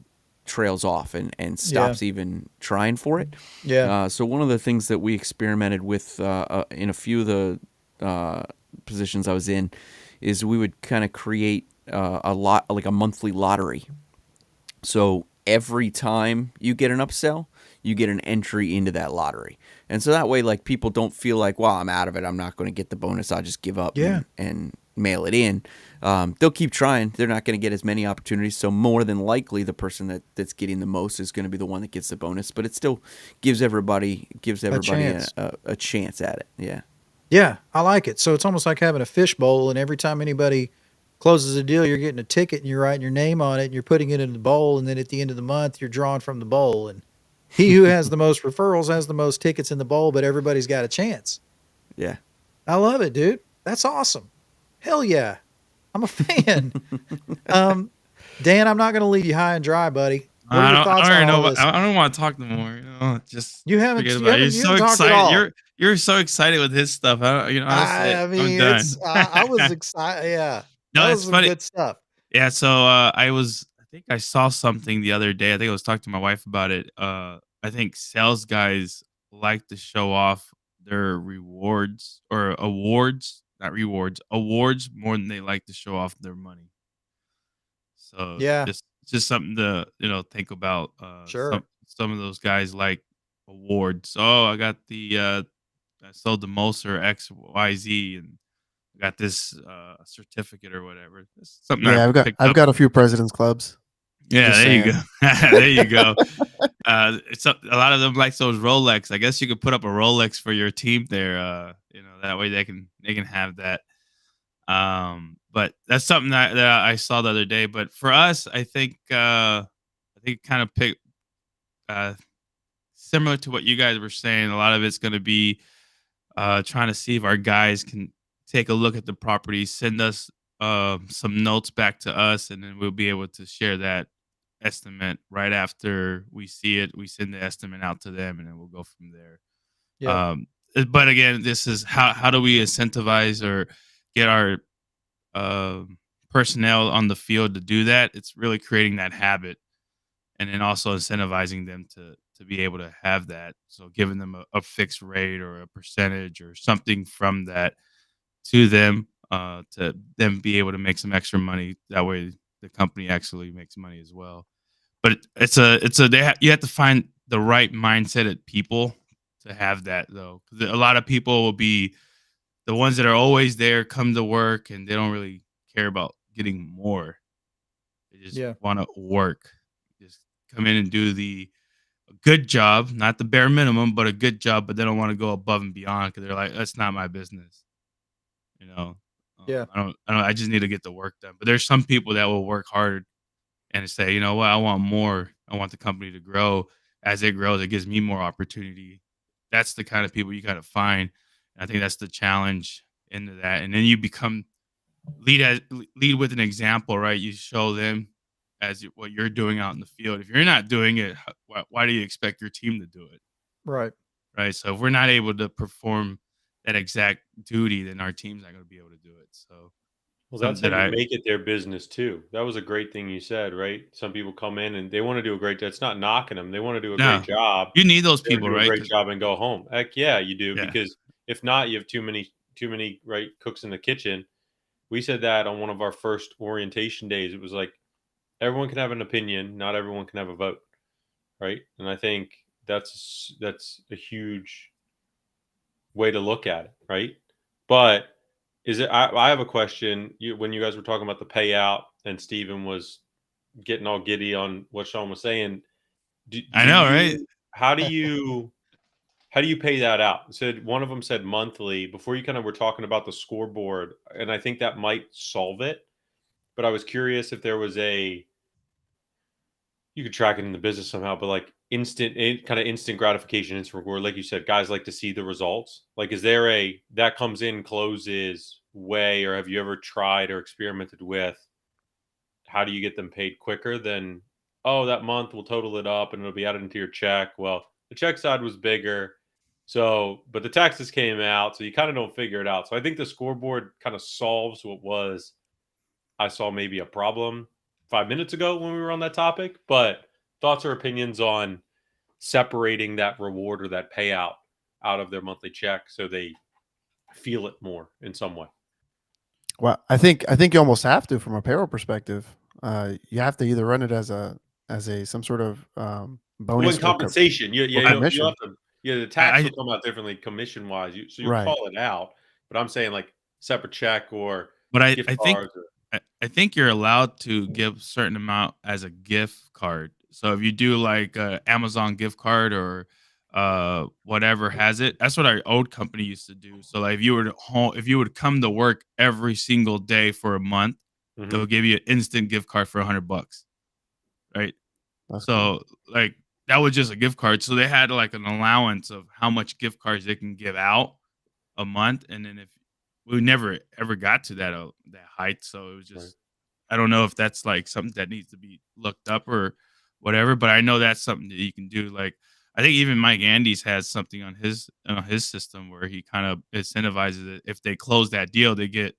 trails off and stops even trying for it. Yeah. So one of the things that we experimented with in a few of the positions I was in is we would kind of create like a monthly lottery. So every time you get an upsell, you get an entry into that lottery. And so that way, like, people don't feel like, well, I'm out of it, I'm not going to get the bonus, I'll just give up and mail it in. They'll keep trying. They're not going to get as many opportunities. So more than likely, the person that's getting the most is going to be the one that gets the bonus. But it still gives everybody a chance at it. Yeah. Yeah, I like it. So it's almost like having a fishbowl, and every time anybody closes a deal, you're getting a ticket and you're writing your name on it and you're putting it in the bowl. And then at the end of the month, you're drawing from the bowl. And he who has the most referrals has the most tickets in the bowl, but everybody's got a chance. Yeah. I love it, dude. That's awesome. Hell yeah. I'm a fan. Dan, I'm not going to leave you high and dry, buddy. What are your thoughts on all this? I don't want to talk no more. You know, just You haven't- forget you about it. haven't- You're you so haven't talked at all. excited. You're so excited with his stuff. Honestly, I I'm mean, done. I was excited. Yeah. No, That it's was some funny. good stuff. Yeah, so I think I saw something the other day. I think I was talking to my wife about it. I think sales guys like to show off their rewards or awards, not rewards, awards more than they like to show off their money. So Yeah. just something to think about. Sure. Some of those guys like awards. Oh, I got I sold the most or XYZ and got this certificate or whatever. It's something Yeah, I've got a few presidents clubs. Yeah, Just there you saying. go. There you go. It's a lot of them like those Rolex. I guess you could put up a Rolex for your team there. That way they can have that. But that's something that I saw the other day. But for us, I think kind of pick similar to what you guys were saying. A lot of it's going to be trying to see if our guys can take a look at the property, send us some notes back to us, and then we'll be able to share that estimate right after we see it. We send the estimate out to them, and then we'll go from there. Yeah. But again, this is how do we incentivize or get our personnel on the field to do that? It's really creating that habit and then also incentivizing them to be able to have that. So giving them a fixed rate or a percentage or something from that to them, to them be able to make some extra money. That way, the company actually makes money as well. But you have to find the right mindset at people to have that though, because a lot of people will be the ones that are always there, come to work, and they don't really care about getting more. They just Yeah. want to work, just come in and do the good job, not the bare minimum, but a good job. But they don't want to go above and beyond because they're like, that's not my business. You know, Yeah. I just need to get the work done. But there's some people that will work hard and say, you know what, I want more. I want the company to grow. As it grows, it gives me more opportunity. That's the kind of people you got to find. And I think that's the challenge into that. And then you become lead with an example, right? You show them what you're doing out in the field. If you're not doing it, why do you expect your team to do it? Right. Right. So if we're not able to perform that exact duty, then our team's not going to be able to do it. So Well, that's something how that you make it their business too. That was a great thing you said, right? Some people come in and they want to do a great job. It's not knocking them. They want to do a great no, job. you need those They want to people, do a right? great job and go home. Heck yeah, you do. Yeah. Because if not, you have too many right cooks in the kitchen. We said that on one of our first orientation days. It was like everyone can have an opinion, not everyone can have a vote, right? And I think that's a huge way to look at it, right? But is it? I have a question. When you guys were talking about the payout, and Steven was getting all giddy on what Sean was saying. I know, right? How do you pay that out? Said one of them said monthly. Before you kind of were talking about the scoreboard, and I think that might solve it. But I was curious if there was you could track it in the business somehow, but like instant gratification, instant reward. Like you said, guys like to see the results. Like, is there that comes in, closes way, or have you ever tried or experimented with? How do you get them paid quicker than, oh, that month we'll total it up and it'll be added into your check? Well, the check side was bigger. So, but the taxes came out, so you kind of don't figure it out. So I think the scoreboard kind of solves what was, I saw maybe a problem 5 minutes ago when we were on that topic, but thoughts or opinions on separating that reward or that payout out of their monthly check so they feel it more in some way. Well, I think you almost have to from a payroll perspective. You have to either run it as some sort of bonus in compensation. You have to. Yeah, the tax will come out differently commission wise. So you call it out. But I'm saying like separate check or. But I think you're allowed to give a certain amount as a gift card. So if you do like Amazon gift card or whatever has it, that's what our old company used to do. So like if you would come to work every single day for a month, they'll give you an instant gift card for $100, right? That's so cool. Like that was just a gift card. So they had like an allowance of how much gift cards they can give out a month, and then if we never ever got to that height, so it was just I don't know if that's like something that needs to be looked up or whatever, but I know that's something that you can do. Like I think even Mike Andes has something on his system where he kind of incentivizes it. If they close that deal, they get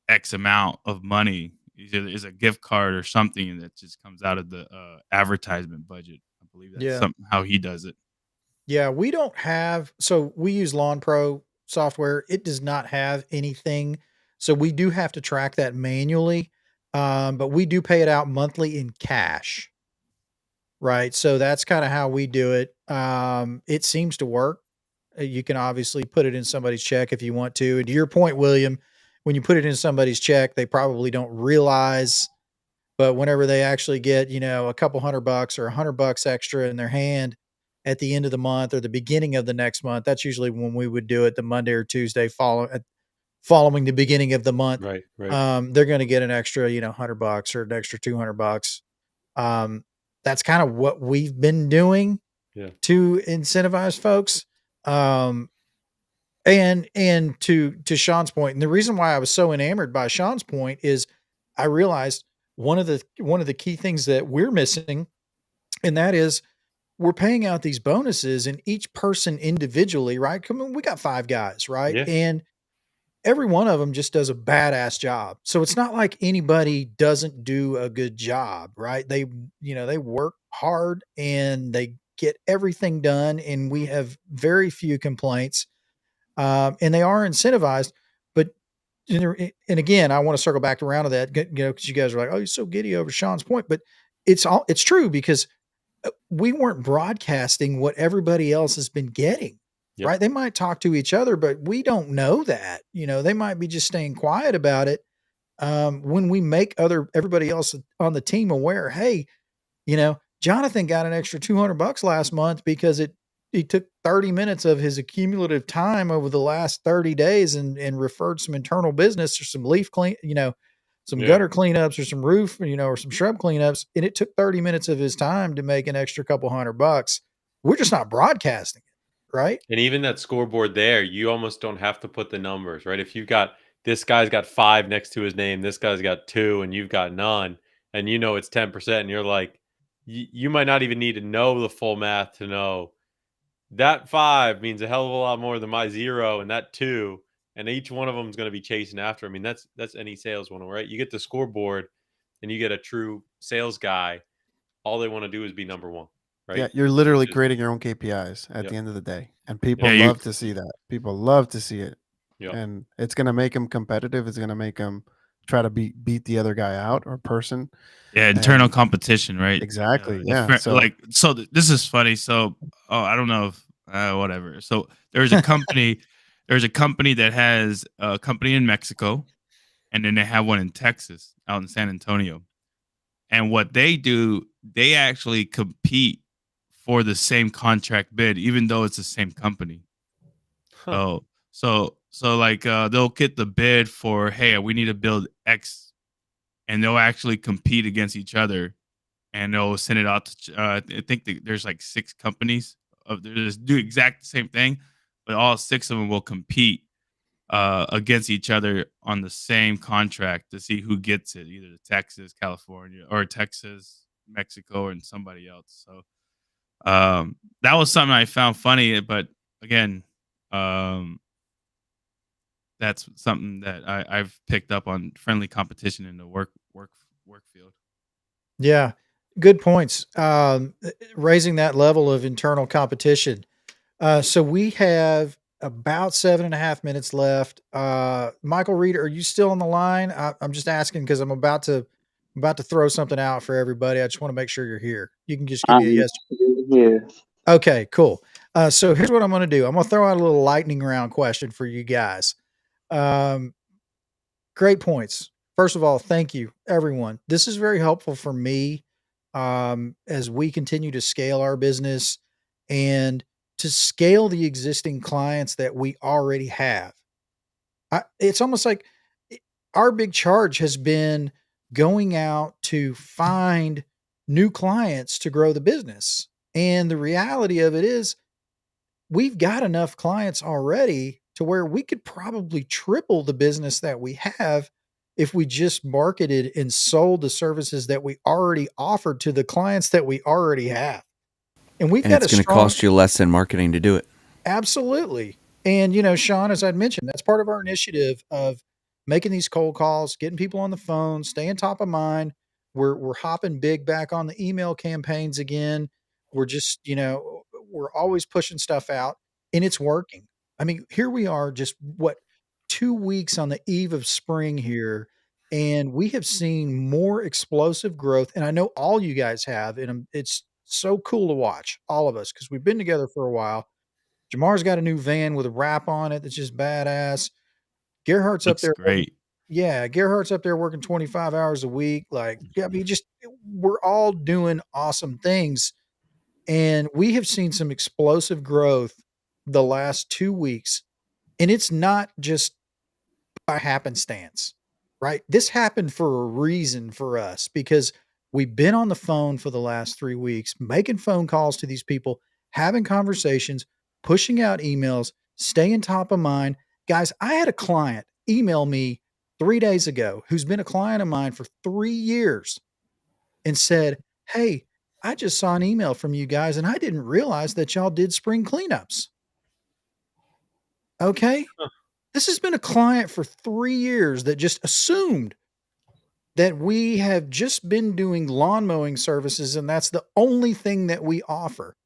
X amount of money. Either is a gift card or something, and that just comes out of the advertisement budget. I believe that's how he does it. Yeah, we don't have. So we use Lawn Pro software. It does not have anything, so we do have to track that manually. But we do pay it out monthly in cash. Right. So that's kind of how we do it. It seems to work. You can obviously put it in somebody's check if you want to. And to your point, William, when you put it in somebody's check, they probably don't realize, but whenever they actually get, a couple $100 or $100 extra in their hand at the end of the month or the beginning of the next month, that's usually when we would do it, the Monday or Tuesday following the beginning of the month. Right. They're going to get an extra, $100 or an extra $200. That's kind of what we've been doing to incentivize folks. And to Sean's point, and the reason why I was so enamored by Sean's point is I realized one of the key things that we're missing, and that is we're paying out these bonuses and each person individually, right? Come on, we got 5 guys, right? Yeah. And every one of them just does a badass job. So it's not like anybody doesn't do a good job, right? They work hard and they get everything done, and we have very few complaints. And they are incentivized, but and again, I want to circle back around to that, because you guys are like, "Oh, you're so giddy over Sean's point," but it's true because we weren't broadcasting what everybody else has been getting, Yep. right? They might talk to each other, but we don't know that. They might be just staying quiet about it. When we make everybody else on the team aware, hey, Jonathan got an extra $200 last month because he took 30 minutes of his accumulative time over the last 30 days and referred some internal business or some leaf clean, some Yeah. gutter cleanups or some roof, or some shrub cleanups. And it took 30 minutes of his time to make an extra couple $100. We're just not broadcasting it, right? And even that scoreboard there, you almost don't have to put the numbers, right? If you've got this guy's got 5 next to his name, this guy's got 2, and you've got none, and it's 10%, and you're like, you might not even need to know the full math to know that 5 means a hell of a lot more than my 0 and that 2, and each one of them is going to be chasing after. I mean, that's any sales one, right? You get the scoreboard, and you get a true sales guy. All they want to do is be number one, right? Yeah, you're literally Just- creating your own KPIs at Yep. the end of the day, and people Yeah, love to see that. People love to see it, Yep. and it's going to make them competitive. It's going to make them try to beat the other guy out or person. Yeah, internal And- competition, right? Exactly. The Yeah. this is funny. So, I don't know if whatever. So there's a company, that has a company in Mexico, and then they have one in Texas, out in San Antonio. And what they do, they actually compete for the same contract bid, even though it's the same company. Huh. So like they'll get the bid for, hey, we need to build X, and they'll actually compete against each other, and they'll send it out to. I think there's like 6 companies of they just do exact same thing, but all 6 of them will compete against each other on the same contract to see who gets it, either Texas, California, or Texas, Mexico, and somebody else. So that was something I found funny, but again, that's something that I've picked up on friendly competition in the work field. Yeah, good points. Raising that level of internal competition. So we have about 7.5 minutes left. Michael Reed, are you still on the line? I'm just asking because I'm about to throw something out for everybody. I just want to make sure you're here. You can just give me a yes. Here. Okay, cool. So here's what I'm going to do. I'm going to throw out a little lightning round question for you guys. Great points. First of all, thank you, everyone. This is very helpful for me as we continue to scale our business and to scale the existing clients that we already have. It's almost like our big charge has been going out to find new clients to grow the business. And the reality of it is, we've got enough clients already to where we could probably triple the business that we have if we just marketed and sold the services that we already offered to the clients that we already have. And we've And got it's a going to strong, cost you less in marketing to do it. absolutely. And Sean, as I'd mentioned, that's part of our initiative of making these cold calls, getting people on the phone, staying top of mind. We're hopping big back on the email campaigns again. We're just, we're always pushing stuff out, and it's working. I mean, here we are, just 2 weeks on the eve of spring here, and we have seen more explosive growth. And I know all you guys have, and it's so cool to watch, all of us, because we've been together for a while. Jamar's got a new van with a wrap on it that's just badass. Gerhardt's up Looks there working, great. yeah, Gerhardt's up there working 25 hours a week. Like, I mean, just we're all doing awesome things. And we have seen some explosive growth the last 2 weeks. And it's not just by happenstance, right? This happened for a reason for us because we've been on the phone for the last 3 weeks, making phone calls to these people, having conversations, pushing out emails, staying top of mind. Guys, I had a client email me 3 days ago who's been a client of mine for 3 years and said, "Hey, I just saw an email from you guys and I didn't realize that y'all did spring cleanups." Okay? Huh. This has been a client for 3 years that just assumed that we have just been doing lawn mowing services and that's the only thing that we offer.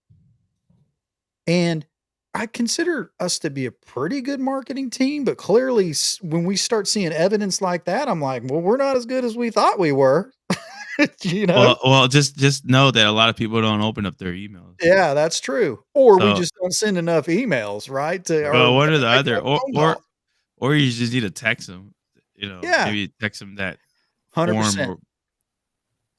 And I consider us to be a pretty good marketing team, but clearly when we start seeing evidence like that, I'm like, well, we're not as good as we thought we were. You know? Well, just know that a lot of people don't open up their emails. Yeah, that's true. Or we So- just don't send enough emails, right? Well, one or the make other, enough phone calls. or you just need to text them. Yeah. Maybe text them that 100%. form.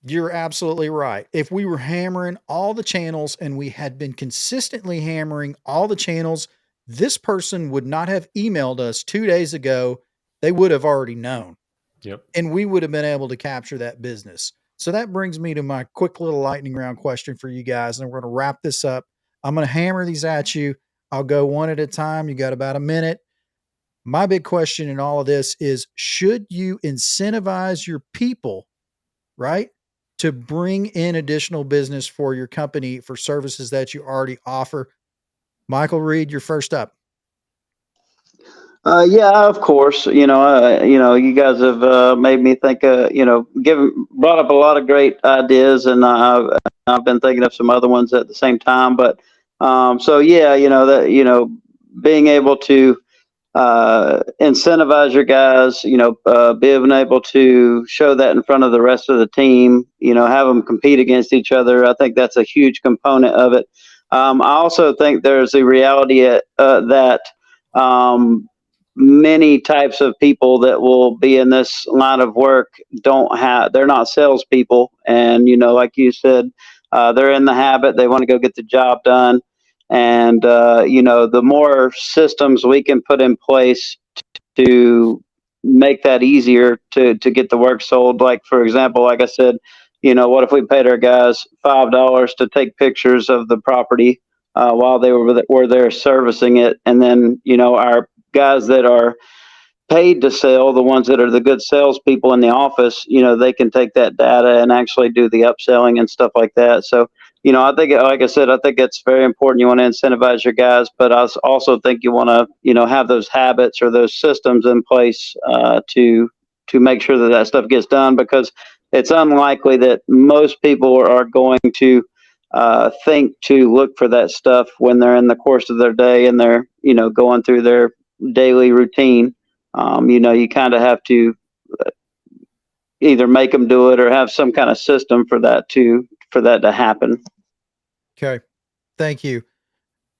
You're absolutely right. If we were hammering all the channels and we had been consistently hammering all the channels, this person would not have emailed us 2 days ago. They would have already known. Yep. And we would have been able to capture that business. So that brings me to my quick little lightning round question for you guys. And we're going to wrap this up. I'm going to hammer these at you. I'll go one at a time. You got about a minute. My big question in all of this is, should you incentivize your people, right, to bring in additional business for your company for services that you already offer? Michael Reed, you're first up. Yeah, of course. You you guys have made me think. Brought up a lot of great ideas, and I've been thinking of some other ones at the same time. But so yeah, being able to incentivize your guys, being able to show that in front of the rest of the team, have them compete against each other. I think that's a huge component of it. I also think there's a reality that many types of people that will be in this line of work they're not salespeople. And, like you said, they're in the habit, they want to go get the job done. And, the more systems we can put in place to make that easier to get the work sold. Like, for example, like I said, what if we paid our guys $5 to take pictures of the property while they were there servicing it? And then, our guys that are paid to sell, the ones that are the good salespeople in the office, they can take that data and actually do the upselling and stuff like that. So, I think, like I said, I think it's very important. You want to incentivize your guys, but I also think you want to, have those habits or those systems in place to make sure that stuff gets done, because it's unlikely that most people are going to think to look for that stuff when they're in the course of their day and they're, going through their daily routine. You kind of have to either make them do it or have some kind of system for that to happen. Okay. Thank you.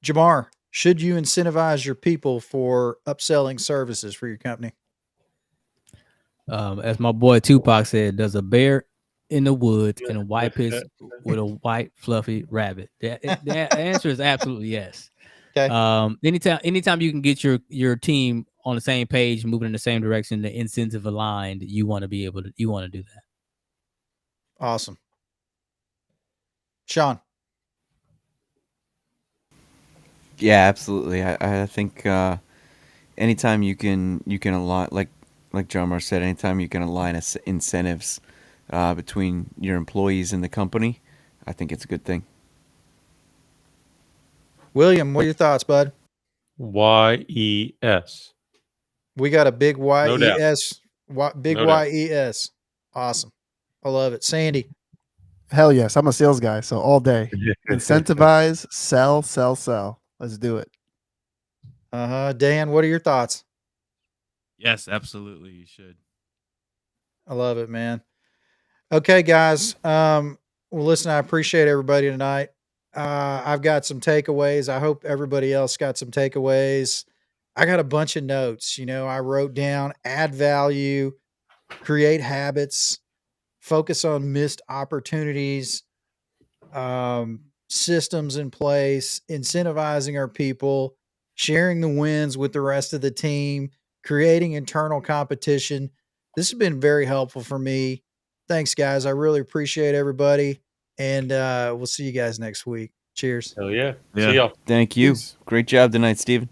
Jamar, should you incentivize your people for upselling services for your company? As my boy Tupac said, there's a bear in the woods and a white piss with a white fluffy rabbit. The answer is absolutely yes. Okay. Anytime you can get your team on the same page, moving in the same direction, the incentive aligned, you want to do that. Awesome. Sean. Yeah, absolutely. I think anytime you can align, like Jamar said, anytime you can align incentives between your employees and the company, I think it's a good thing. William, what are your thoughts, bud? YES. We got a big No doubt. YES. Big No doubt. YES. Awesome. I love it. Sandy. Hell yes, I'm a sales guy, so all day. Incentivize, sell. Let's do it. Dan, what are your thoughts? Yes, absolutely. You should. I love it, man. Okay, guys. Well, listen, I appreciate everybody tonight. I've got some takeaways. I hope everybody else got some takeaways. I got a bunch of notes. I wrote down add value, create habits, focus on missed opportunities, systems in place, incentivizing our people, sharing the wins with the rest of the team, creating internal competition. This has been very helpful for me. Thanks, guys. I really appreciate everybody. And we'll see you guys next week. Cheers. Hell yeah. Yeah. See y'all. Thank you. Peace. Great job tonight, Steven.